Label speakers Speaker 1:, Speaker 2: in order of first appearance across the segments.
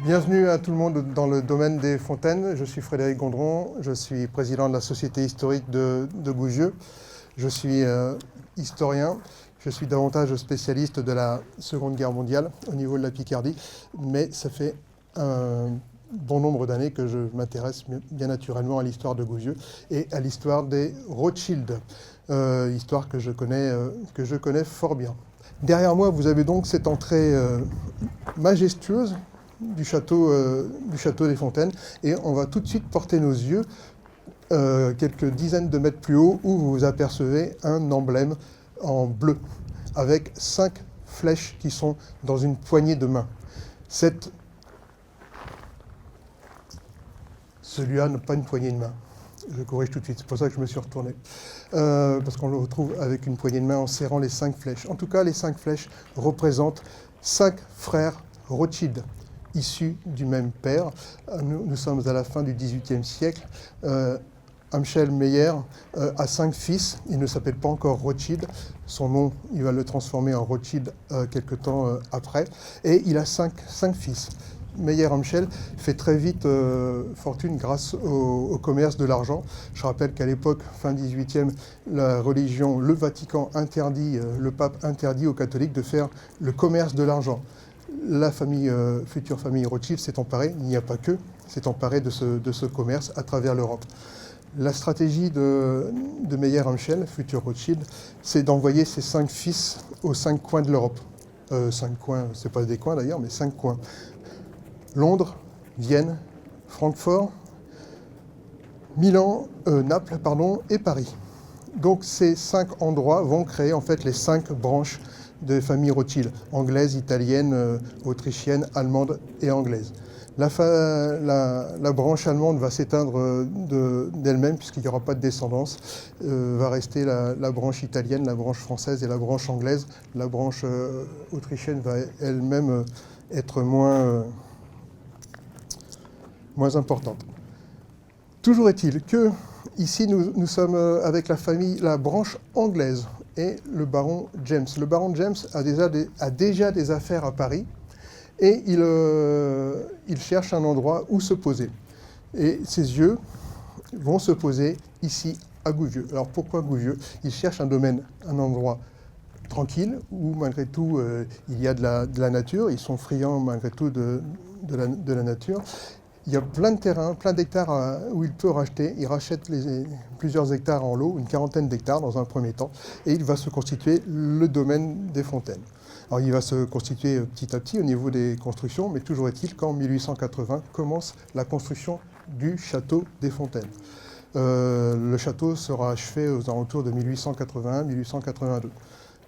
Speaker 1: Bienvenue à tout le monde dans le domaine des fontaines. Je suis Frédéric Gondron, je suis président de la Société historique de Gougieu. Je suis historien, je suis davantage spécialiste de la Seconde Guerre mondiale au niveau de la Picardie, mais ça fait un bon nombre d'années que je m'intéresse bien naturellement à l'histoire de Gougieu et à l'histoire des Rothschild, histoire que je connais fort bien. Derrière moi, vous avez donc cette entrée majestueuse du château des Fontaines, et on va tout de suite porter nos yeux quelques dizaines de mètres plus haut, où vous apercevez un emblème en bleu avec 5 flèches qui sont dans une poignée de main. Celui-là n'a pas une poignée de main. Je corrige tout de suite, c'est pour ça que je me suis retourné. Parce qu'on le retrouve avec une poignée de main en serrant les 5 flèches. En tout cas, les 5 flèches représentent 5 frères Rothschild, issus du même père. Nous sommes à la fin du XVIIIe siècle. Amschel Meyer a 5 fils. Il ne s'appelle pas encore Rothschild. Son nom, il va le transformer en Rothschild quelque temps après. Et il a 5 fils. Meyer-Amschel fait très vite fortune grâce au commerce de l'argent. Je rappelle qu'à l'époque, fin 18e, la religion, le Vatican interdit, le pape interdit aux catholiques de faire le commerce de l'argent. La future famille Rothschild s'est emparée, il n'y a pas que, s'est emparée de ce commerce à travers l'Europe. La stratégie de Meyer-Amschel, futur Rothschild, c'est d'envoyer ses 5 fils aux 5 coins de l'Europe. 5 coins, c'est pas des coins d'ailleurs, mais 5 coins. Londres, Vienne, Francfort, Milan, Naples, et Paris. Donc ces 5 endroits vont créer en fait les 5 branches de famille Rothschild, anglaise, italienne, autrichienne, allemande et anglaise. La branche allemande va s'éteindre d'elle-même puisqu'il n'y aura pas de descendance. Va rester la branche italienne, la branche française et la branche anglaise. La branche autrichienne va elle-même être moins importante. Toujours est-il que ici nous sommes avec la branche anglaise et le baron James. Le baron James a déjà des affaires à Paris et il cherche un endroit où se poser. Et ses yeux vont se poser ici à Gouvieux. Alors pourquoi Gouvieux? Il cherche un endroit tranquille où malgré tout il y a de la nature. Ils sont friands malgré tout de la nature. Il y a plein de terrains, plein d'hectares où il peut racheter. Il rachète plusieurs hectares en lot, une quarantaine d'hectares dans un premier temps, et il va se constituer le domaine des Fontaines. Alors il va se constituer petit à petit au niveau des constructions, mais toujours est-il qu'en 1880 commence la construction du château des Fontaines. Le château sera achevé aux alentours de 1881-1882.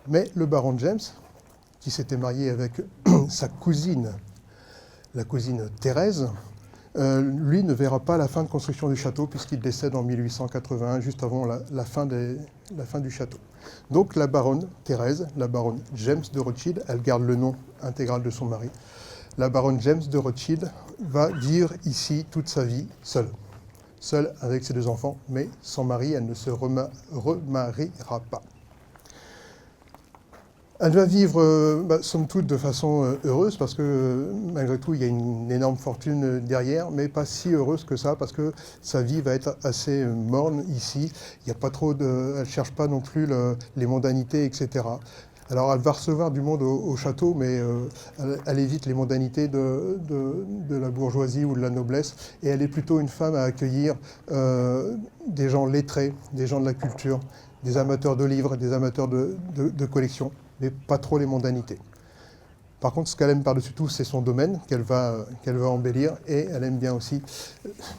Speaker 1: Mais le baron James, qui s'était marié avec sa cousine, la cousine Thérèse, lui ne verra pas la fin de construction du château puisqu'il décède en 1881, juste avant la fin du château. Donc la baronne Thérèse, la baronne James de Rothschild, elle garde le nom intégral de son mari. La baronne James de Rothschild va vivre ici toute sa vie seule avec ses 2 enfants, mais sans mari, elle ne se remariera pas. Elle va vivre, somme toute, de façon heureuse, parce que malgré tout, il y a une énorme fortune derrière, mais pas si heureuse que ça, parce que sa vie va être assez morne ici. Il n'y a pas trop elle ne cherche pas non plus les mondanités, etc. Alors elle va recevoir du monde au château, mais elle évite les mondanités de la bourgeoisie ou de la noblesse, et elle est plutôt une femme à accueillir des gens lettrés, des gens de la culture, des amateurs de livres, des amateurs de collections, mais pas trop les mondanités. Par contre, ce qu'elle aime par-dessus tout, c'est son domaine qu'elle va embellir, et elle aime bien aussi,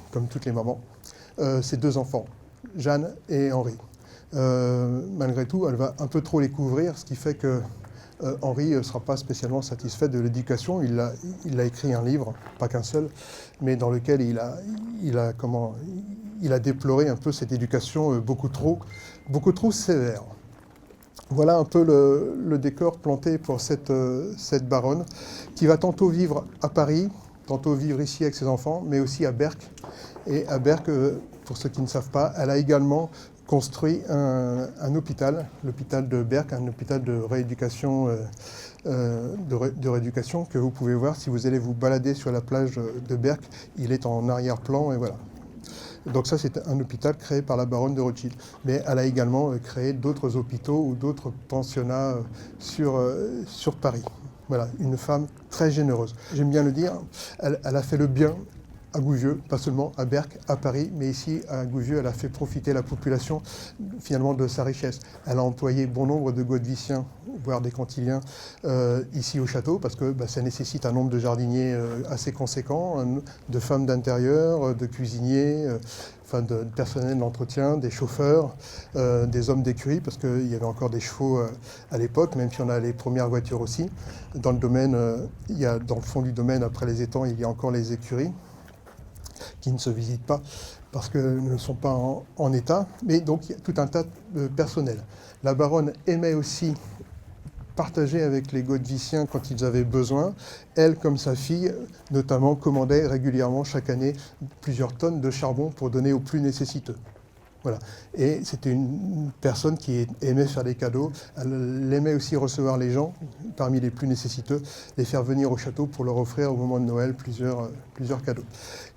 Speaker 1: comme toutes les mamans, ses 2 enfants, Jeanne et Henri. Malgré tout, elle va un peu trop les couvrir, ce qui fait que Henri ne sera pas spécialement satisfait de l'éducation. Il a écrit un livre, pas qu'un seul, mais dans lequel il a déploré un peu cette éducation beaucoup trop sévère. Voilà un peu le décor planté pour cette baronne qui va tantôt vivre à Paris, tantôt vivre ici avec ses enfants, mais aussi à Berck. Et à Berck, pour ceux qui ne savent pas, elle a également construit un hôpital, l'hôpital de Berck, un hôpital de rééducation, de rééducation que vous pouvez voir si vous allez vous balader sur la plage de Berck. Il est en arrière-plan et voilà. Donc ça, c'est un hôpital créé par la baronne de Rothschild. Mais elle a également créé d'autres hôpitaux ou d'autres pensionnats sur Paris. Voilà, une femme très généreuse. J'aime bien le dire, elle a fait le bien à Gouvieux, pas seulement à Berck, à Paris, mais ici à Gouvieux, elle a fait profiter la population finalement de sa richesse. Elle a employé bon nombre de godeviciens, voire des cantiliens, ici au château, parce que ça nécessite un nombre de jardiniers assez conséquent, de femmes d'intérieur, de cuisiniers, de personnel d'entretien, des chauffeurs, des hommes d'écurie, parce qu'il y avait encore des chevaux à l'époque, même si on a les premières voitures aussi. Dans le domaine, dans le fond du domaine, après les étangs, il y a encore les écuries qui ne se visitent pas parce qu'elles ne sont pas en état, mais donc il y a tout un tas de personnel. La baronne aimait aussi partager avec les godeviciens quand ils avaient besoin. Elle, comme sa fille, notamment, commandait régulièrement chaque année plusieurs tonnes de charbon pour donner aux plus nécessiteux. Voilà. Et c'était une personne qui aimait faire des cadeaux. Elle aimait aussi recevoir les gens, parmi les plus nécessiteux, les faire venir au château pour leur offrir au moment de Noël plusieurs cadeaux.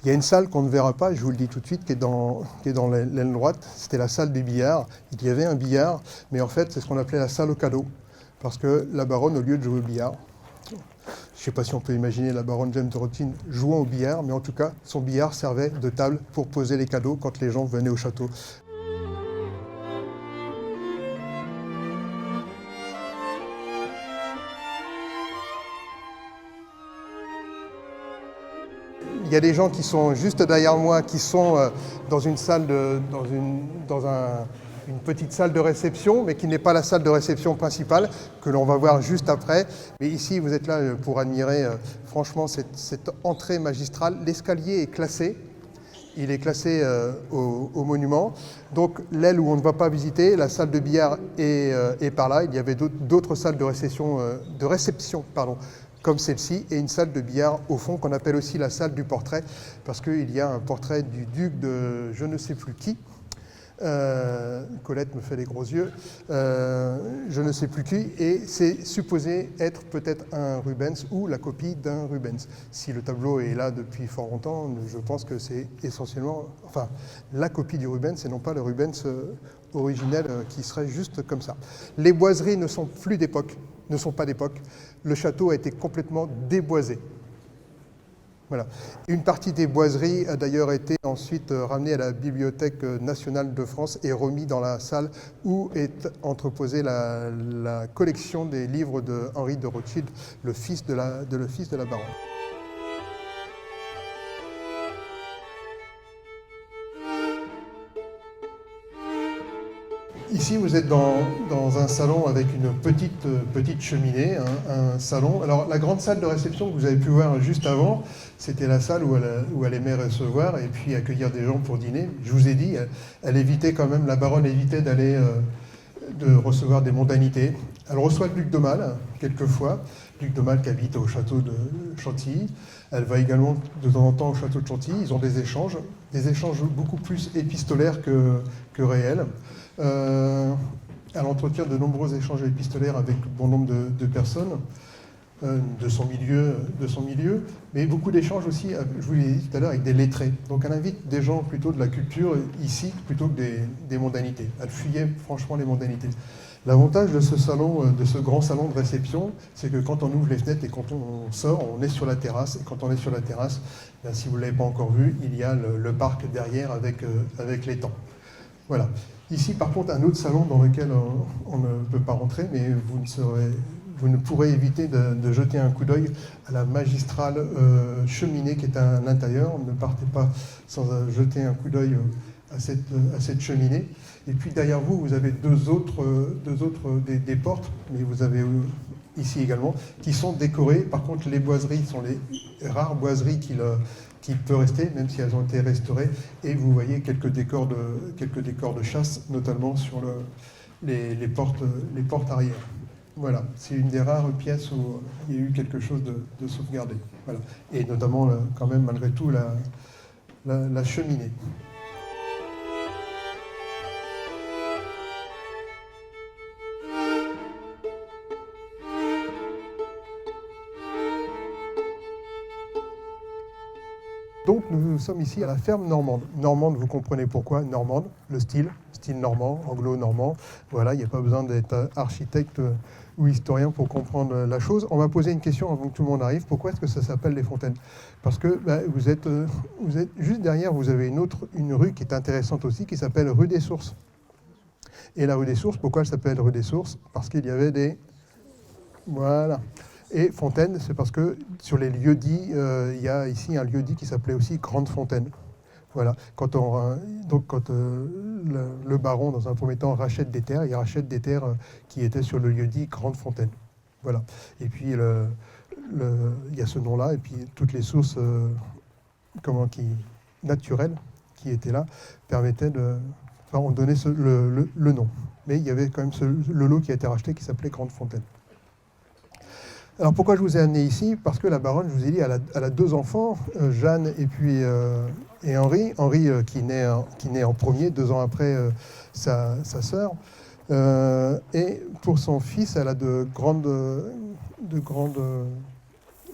Speaker 1: Il y a une salle qu'on ne verra pas, je vous le dis tout de suite, qui est dans l'aile droite. C'était la salle du billard. Il y avait un billard, mais en fait, c'est ce qu'on appelait la salle aux cadeaux. Parce que la baronne, au lieu de jouer au billard, je ne sais pas si on peut imaginer la baronne James de Rothschild jouant au billard, mais en tout cas, son billard servait de table pour poser les cadeaux quand les gens venaient au château. Il y a des gens qui sont juste derrière moi, qui sont dans une salle, une petite salle de réception, mais qui n'est pas la salle de réception principale, que l'on va voir juste après. Mais ici, vous êtes là pour admirer franchement cette entrée magistrale. L'escalier est classé. Il est classé au monument. Donc l'aile où on ne va pas visiter, la salle de billard est par là. Il y avait d'autres salles de réception, comme celle-ci, et une salle de billard au fond qu'on appelle aussi la salle du portrait, parce qu'il y a un portrait du duc de je ne sais plus qui. Colette me fait les gros yeux, je ne sais plus qui, et c'est supposé être peut-être un Rubens ou la copie d'un Rubens. Si le tableau est là depuis fort longtemps, je pense que c'est essentiellement, la copie du Rubens et non pas le Rubens originel qui serait juste comme ça. Les boiseries ne sont pas d'époque. Le château a été complètement déboisé. Voilà. Une partie des boiseries a d'ailleurs été ensuite ramenée à la Bibliothèque nationale de France et remis dans la salle où est entreposée la collection des livres de Henri de Rothschild, le fils de la baronne. Ici, vous êtes dans un salon avec une petite cheminée, un salon. Alors, la grande salle de réception que vous avez pu voir juste avant, c'était la salle où elle aimait recevoir et puis accueillir des gens pour dîner. Je vous ai dit, la baronne évitait de recevoir des mondanités. Elle reçoit le duc d'Aumale, quelquefois, duc d'Aumale qui habite au château de Chantilly. Elle va également de temps en temps au château de Chantilly. Ils ont des échanges beaucoup plus épistolaires que réels. Elle entretient de nombreux échanges épistolaires avec bon nombre de personnes de son milieu, mais beaucoup d'échanges aussi, je vous l'ai dit tout à l'heure, avec des lettrés. Donc elle invite des gens plutôt de la culture ici, plutôt que des mondanités. Elle fuyait franchement les mondanités. L'avantage de ce salon, de ce grand salon de réception, c'est que quand on ouvre les fenêtres et quand on sort, on est sur la terrasse. Et quand on est sur la terrasse, si vous ne l'avez pas encore vu, il y a le parc derrière avec l'étang. Voilà. Ici, par contre, un autre salon dans lequel on ne peut pas rentrer, mais vous ne pourrez éviter de jeter un coup d'œil à la magistrale cheminée qui est à l'intérieur. Ne partez pas sans jeter un coup d'œil à cette cheminée. Et puis derrière vous, vous avez deux autres des portes, mais vous avez ici également, qui sont décorées. Par contre, les boiseries sont les rares boiseries qui peuvent rester, même si elles ont été restaurées. Et vous voyez quelques décors de chasse, notamment sur les portes arrière. Voilà, c'est une des rares pièces où il y a eu quelque chose de sauvegardé. Voilà. Et notamment, quand même, malgré tout, la cheminée. Donc nous sommes ici à la ferme normande. Normande, vous comprenez pourquoi, normande, le style normand, anglo-normand. Voilà, il n'y a pas besoin d'être architecte ou historien pour comprendre la chose. On va poser une question avant que tout le monde arrive. Pourquoi est-ce que ça s'appelle les fontaines? Parce que vous êtes juste derrière, vous avez une rue qui est intéressante aussi, qui s'appelle rue des Sources. Et la rue des Sources, pourquoi elle s'appelle rue des Sources? Parce qu'il y avait des... Voilà. Et Fontaine, c'est parce que sur les lieux-dits, il y a ici un lieu-dit qui s'appelait aussi Grande Fontaine. Voilà. Quand le baron, dans un premier temps, rachète des terres, il rachète des terres qui étaient sur le lieu-dit Grande Fontaine. Voilà. Et puis, il y a ce nom-là, et puis toutes les sources naturelles qui étaient là permettaient de... Enfin, on donnait le nom. Mais il y avait quand même le lot qui a été racheté qui s'appelait Grande Fontaine. Alors pourquoi je vous ai amené ici? Parce que la baronne, je vous ai dit, elle a deux enfants, Jeanne et Henri. Henri qui naît en premier, 2 ans après sa sœur. Et pour son fils, elle a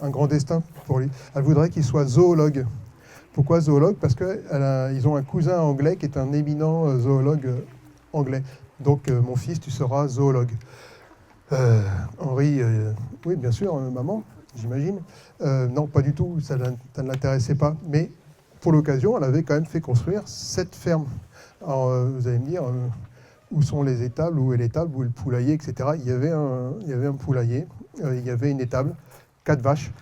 Speaker 1: un grand destin pour lui. Elle voudrait qu'il soit zoologue. Pourquoi zoologue? Parce qu'ils ont un cousin anglais qui est un éminent zoologue anglais. Donc mon fils, tu seras zoologue. Henri, oui, bien sûr, maman, j'imagine. Non, pas du tout, ça ne l'intéressait pas. Mais pour l'occasion, elle avait quand même fait construire cette ferme. Alors, vous allez me dire, où sont les étables, où est l'étable, où est le poulailler, etc. Il y avait un poulailler, il y avait une étable, 4 vaches.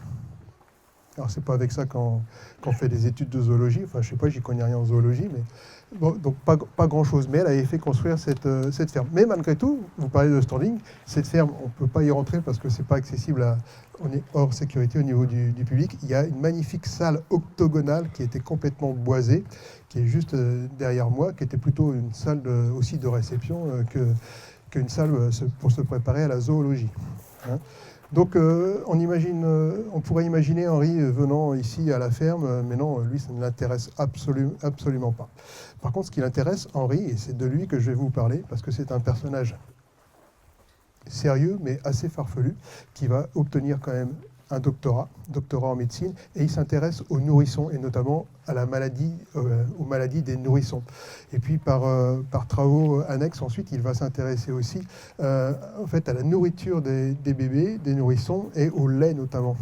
Speaker 1: Alors, c'est pas avec ça qu'on fait des études de zoologie. Enfin, je sais pas, j'y connais rien en zoologie, mais bon, donc pas grand-chose. Mais elle avait fait construire cette ferme. Mais malgré tout, vous parlez de standing, cette ferme, on ne peut pas y rentrer parce que c'est pas accessible on est hors sécurité au niveau du public. Il y a une magnifique salle octogonale qui était complètement boisée, qui est juste derrière moi, qui était plutôt une salle aussi de réception qu'une salle pour se préparer à la zoologie. Hein. Donc on pourrait imaginer Henri venant ici à la ferme, mais non, lui, ça ne l'intéresse absolument pas. Par contre, ce qui l'intéresse, Henri, et c'est de lui que je vais vous parler, parce que c'est un personnage sérieux, mais assez farfelu, qui va obtenir quand même un doctorat en médecine, et il s'intéresse aux nourrissons, et notamment à aux maladies des nourrissons. Et puis par travaux annexes, ensuite, il va s'intéresser aussi en fait, à la nourriture des bébés, des nourrissons, et au lait notamment.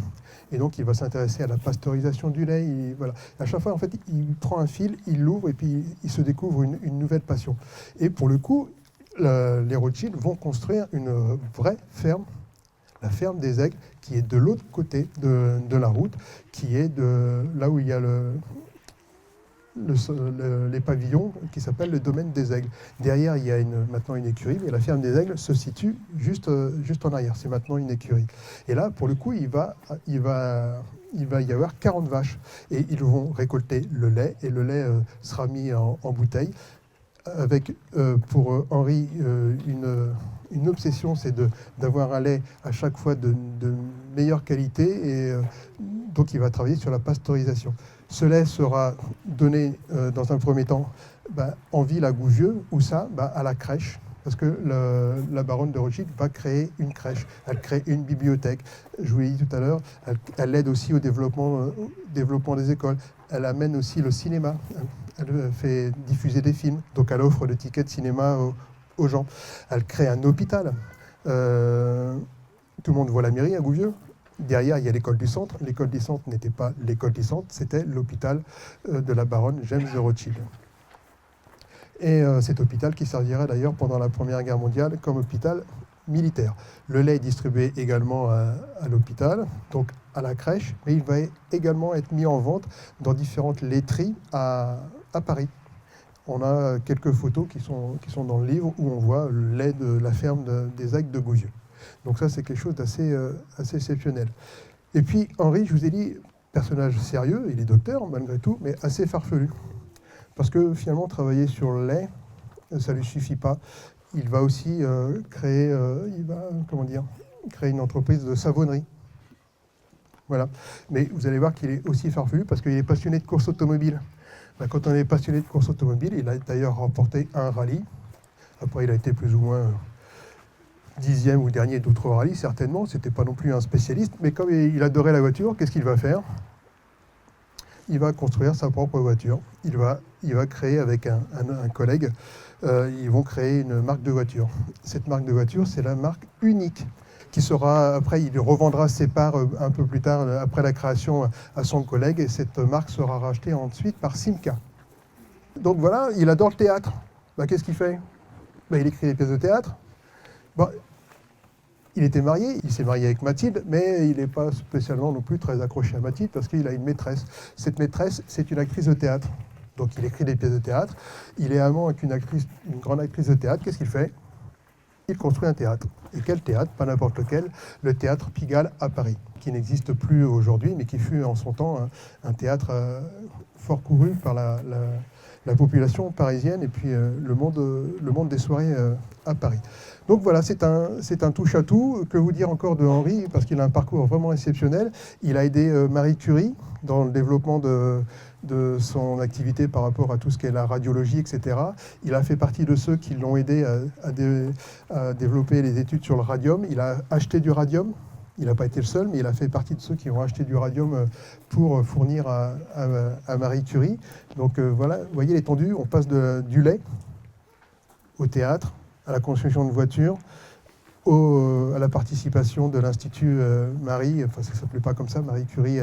Speaker 1: Et donc, il va s'intéresser à la pasteurisation du lait. Voilà. À chaque fois, en fait, il prend un fil, il l'ouvre, et puis il se découvre une nouvelle passion. Et pour le coup, les Rothschild vont construire une vraie ferme, la ferme des Aigles, qui est de l'autre côté de la route, qui est là où il y a les pavillons, qui s'appelle le domaine des Aigles. Derrière, il y a maintenant une écurie, mais la ferme des Aigles se situe juste en arrière. C'est maintenant une écurie. Et là, pour le coup, il va y avoir 40 vaches. Et ils vont récolter le lait, et le lait sera mis en bouteille. Avec, pour Henri, une obsession, c'est d'avoir un lait à chaque fois de meilleure qualité, et donc il va travailler sur la pasteurisation. Ce lait sera donné dans un premier temps en ville à Gouvieux, où ça, à la crèche, parce que la baronne de Rothschild va créer une crèche, elle crée une bibliothèque. Je vous l'ai dit tout à l'heure, elle aide aussi au développement des écoles, elle amène aussi le cinéma. Elle fait diffuser des films, donc elle offre des tickets de cinéma aux gens. Elle crée un hôpital. Tout le monde voit la mairie à Gouvieux. Derrière, il y a l'école du centre. L'école du centre n'était pas l'école du centre, c'était l'hôpital de la baronne James de Rothschild. Et cet hôpital qui servira d'ailleurs pendant la Première Guerre mondiale comme hôpital militaire. Le lait est distribué également à l'hôpital, donc à la crèche, mais il va également être mis en vente dans différentes laiteries à Paris. On a quelques photos qui sont dans le livre où on voit le lait de la ferme des Aigles de Gouvieux. Donc ça, c'est quelque chose d'assez exceptionnel. Et puis, Henri, je vous ai dit, personnage sérieux, il est docteur malgré tout, mais assez farfelu. Parce que finalement, travailler sur le lait, ça ne lui suffit pas. Il va aussi créer une entreprise de savonnerie. Voilà. Mais vous allez voir qu'il est aussi farfelu parce qu'il est passionné de course automobile. Quand on est passionné de course automobile, il a d'ailleurs remporté un rallye. Après, il a été plus ou moins 10e ou dernier d'autres rallyes, certainement. Ce n'était pas non plus un spécialiste. Mais comme il adorait la voiture, qu'est-ce qu'il va faire? il va construire sa propre voiture. Il va créer avec un collègue, ils vont créer une marque de voiture. Cette marque de voiture, c'est la marque unique qui sera, après, il revendra ses parts un peu plus tard, après la création, à son collègue, et cette marque sera rachetée ensuite par Simca. Donc voilà, il adore le théâtre. Qu'est-ce qu'il fait? Il écrit des pièces de théâtre. Il était marié, il s'est marié avec Mathilde, mais il n'est pas spécialement non plus très accroché à Mathilde parce qu'il a une maîtresse. Cette maîtresse, c'est une actrice de théâtre. Donc il écrit des pièces de théâtre. Il est amant avec une grande actrice de théâtre. Qu'est-ce qu'il fait? Il construit un théâtre. Et quel théâtre? Pas n'importe lequel. Le théâtre Pigalle à Paris, qui n'existe plus aujourd'hui, mais qui fut en son temps un théâtre fort couru par la population parisienne et puis le monde des soirées à Paris. Donc voilà, c'est un touche-à-tout. Que vous dire encore de Henri, parce qu'il a un parcours vraiment exceptionnel. Il a aidé Marie Curie dans le développement de son activité par rapport à tout ce qu'est la radiologie, etc. Il a fait partie de ceux qui l'ont aidé à développer les études sur le radium. Il a acheté du radium. Il n'a pas été le seul, mais il a fait partie de ceux qui ont acheté du radium pour fournir à Marie Curie. Donc voilà, vous voyez l'étendue, on passe du lait au théâtre, à la construction de voitures, à la participation de l'Institut Marie, enfin ça ne s'appelait pas comme ça, Marie Curie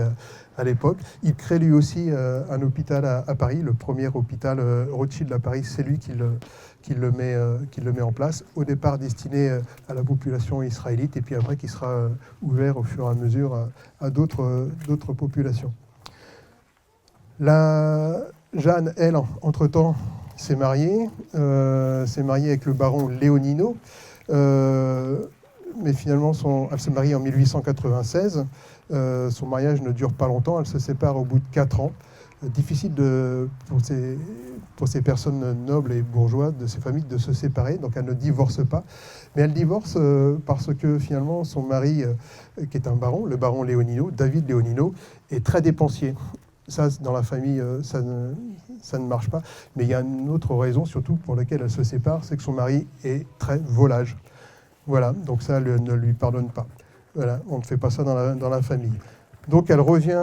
Speaker 1: à l'époque. Il crée lui aussi un hôpital à Paris, le premier hôpital Rothschild à Paris, c'est lui qui le met en place, au départ destiné à la population israélite, et puis après qui sera ouvert au fur et à mesure à d'autres populations. Jeanne, elle, entre-temps, s'est mariée avec le baron Léonino, mais finalement, elle se marie en 1896. Son mariage ne dure pas longtemps, elle se sépare au bout de 4 ans. Difficile pour ces personnes nobles et bourgeoises de ces familles de se séparer, donc elle ne divorce pas. Mais elle divorce parce que finalement son mari, qui est un baron, le baron Léonino, David Léonino, est très dépensier. Ça, dans la famille, ça ne marche pas. Mais il y a une autre raison, surtout pour laquelle elle se sépare, c'est que son mari est très volage. Voilà, donc ça, elle ne lui pardonne pas. Voilà, on ne fait pas ça dans la famille. Donc elle revient,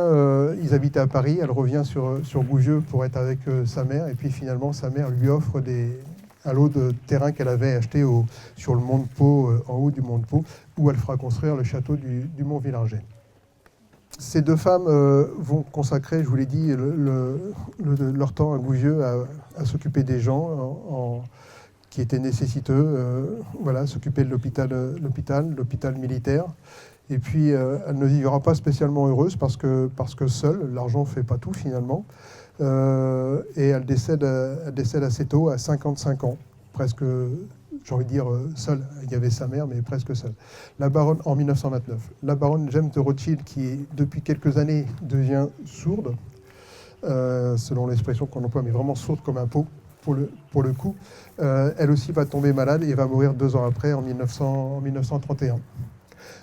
Speaker 1: ils habitaient à Paris, elle revient sur Gouvieux pour être avec sa mère, et puis finalement sa mère lui offre un lot de terrain qu'elle avait acheté sur le mont de Pau, en haut du mont de Pau, où elle fera construire le château du Mont-Villingey. Ces deux femmes vont consacrer, je vous l'ai dit, leur temps à Gouvieux à s'occuper des gens qui étaient nécessiteux, s'occuper de l'hôpital militaire. Et puis, elle ne vivra pas spécialement heureuse parce que seule, l'argent ne fait pas tout finalement. Et elle décède assez tôt, à 55 ans, presque, j'ai envie de dire, seule. Il y avait sa mère, mais presque seule. La baronne, en 1929, la baronne James de Rothschild, qui depuis quelques années devient sourde, selon l'expression qu'on emploie, mais vraiment sourde comme un pot, pour le coup, elle aussi va tomber malade et va mourir 2 ans après, en 1931.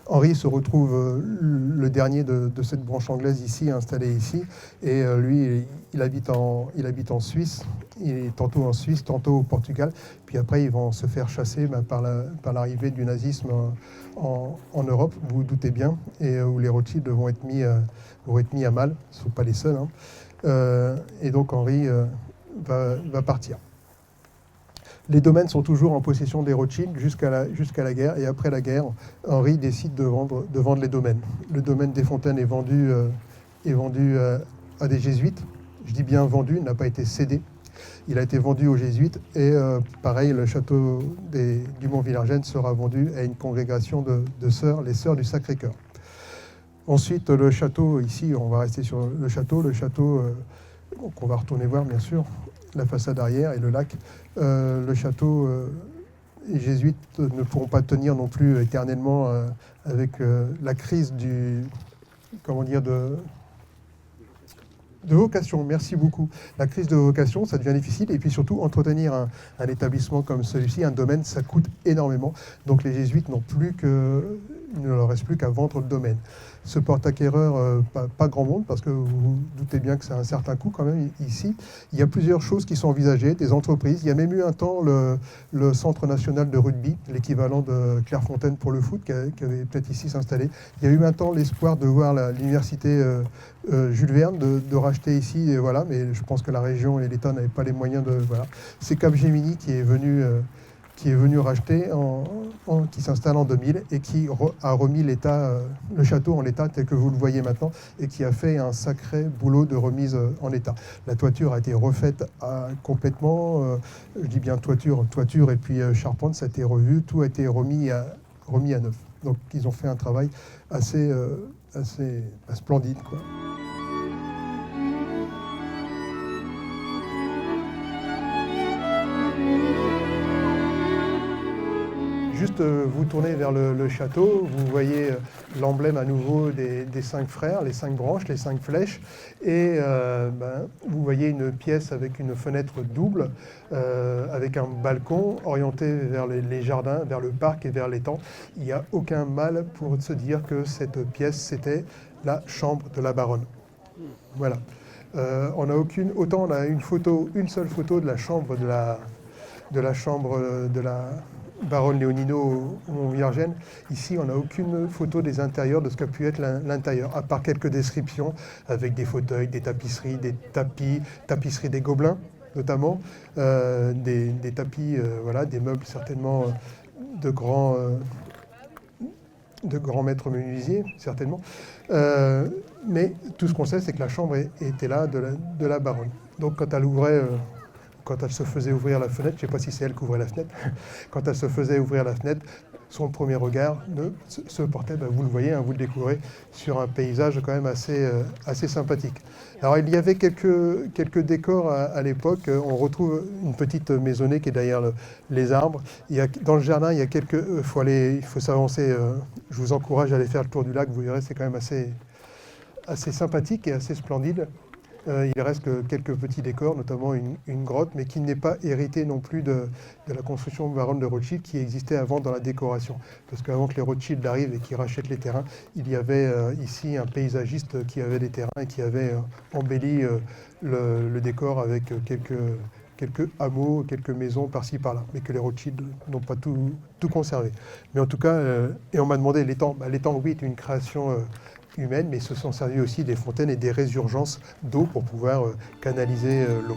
Speaker 1: Henri se retrouve le dernier de cette branche anglaise ici, installé ici, et lui, il habite en Suisse, il est tantôt en Suisse, tantôt au Portugal, puis après ils vont se faire chasser par l'arrivée du nazisme en Europe, vous vous doutez bien, et où les Rothschild vont être mis à mal, ce ne sont pas les seuls, et donc Henri va partir. Les domaines sont toujours en possession des Rothschild jusqu'à la guerre. Et après la guerre, Henri décide de vendre les domaines. Le domaine des Fontaines est vendu à des jésuites. Je dis bien vendu, il n'a pas été cédé. Il a été vendu aux jésuites. Et pareil, le château du Mont-Villingey sera vendu à une congrégation de sœurs, les sœurs du Sacré-Cœur. Ensuite, le château, ici, on va rester sur le château qu'on va retourner voir, bien sûr, la façade arrière et le lac. Le château, les jésuites ne pourront pas tenir non plus éternellement avec la crise de vocation. Merci beaucoup. La crise de vocation, ça devient difficile. Et puis surtout, entretenir un établissement comme celui-ci, un domaine, ça coûte énormément. Donc les jésuites n'ont plus il ne leur reste plus qu'à vendre le domaine. Ce porte-acquéreur, pas grand monde, parce que vous vous doutez bien que c'est un certain coût quand même ici. Il y a plusieurs choses qui sont envisagées, des entreprises. Il y a même eu un temps le Centre national de rugby, l'équivalent de Clairefontaine pour le foot, qui avait peut-être ici s'installer. Il y a eu un temps l'espoir de voir l'université Jules Verne, de racheter ici, et voilà, mais je pense que la région et l'État n'avaient pas les moyens de... Voilà. C'est Capgemini qui est venu racheter, qui s'installe en 2000 et qui a remis le château en l'état tel que vous le voyez maintenant et qui a fait un sacré boulot de remise en état. La toiture a été refaite complètement, je dis bien toiture et puis charpente, ça a été revu, tout a été remis à neuf. Donc ils ont fait un travail assez splendide, quoi. Juste vous tournez vers le château, vous voyez l'emblème à nouveau des 5 frères, les 5 branches, les 5 flèches, et vous voyez une pièce avec une fenêtre double, avec un balcon orienté vers les jardins, vers le parc et vers l'étang. Il n'y a aucun mal pour se dire que cette pièce, c'était la chambre de la baronne. Voilà. On a une seule photo de la chambre de la baronne Léonino ou Montvirgène. Ici, on n'a aucune photo des intérieurs, de ce qu'a pu être l'intérieur, à part quelques descriptions avec des fauteuils, des tapisseries, des tapis, tapisseries des Gobelins notamment, des tapis, voilà, des meubles certainement de grands maîtres menuisiers, certainement. Mais tout ce qu'on sait, c'est que la chambre était là de la baronne. Donc quand elle se faisait ouvrir la fenêtre, je ne sais pas si c'est elle qui ouvrait la fenêtre, quand elle se faisait ouvrir la fenêtre, son premier regard se portait, vous le voyez, vous le découvrez, sur un paysage quand même assez sympathique. Alors il y avait quelques décors à l'époque. On retrouve une petite maisonnée qui est derrière les arbres. Dans le jardin, il faut s'avancer. Je vous encourage à aller faire le tour du lac, vous verrez, c'est quand même assez sympathique et assez splendide. Il reste quelques petits décors, notamment une grotte, mais qui n'est pas héritée non plus de la construction baronne de Rothschild qui existait avant dans la décoration. Parce qu'avant que les Rothschild arrivent et qu'ils rachètent les terrains, il y avait ici un paysagiste qui avait des terrains et qui avait embelli le décor avec quelques hameaux, quelques maisons par-ci par-là, mais que les Rothschild n'ont pas tout conservé. Mais en tout cas, et on m'a demandé l'étang. L'étang, oui, est une création humaine, mais se sont servis aussi des fontaines et des résurgences d'eau pour pouvoir canaliser l'eau.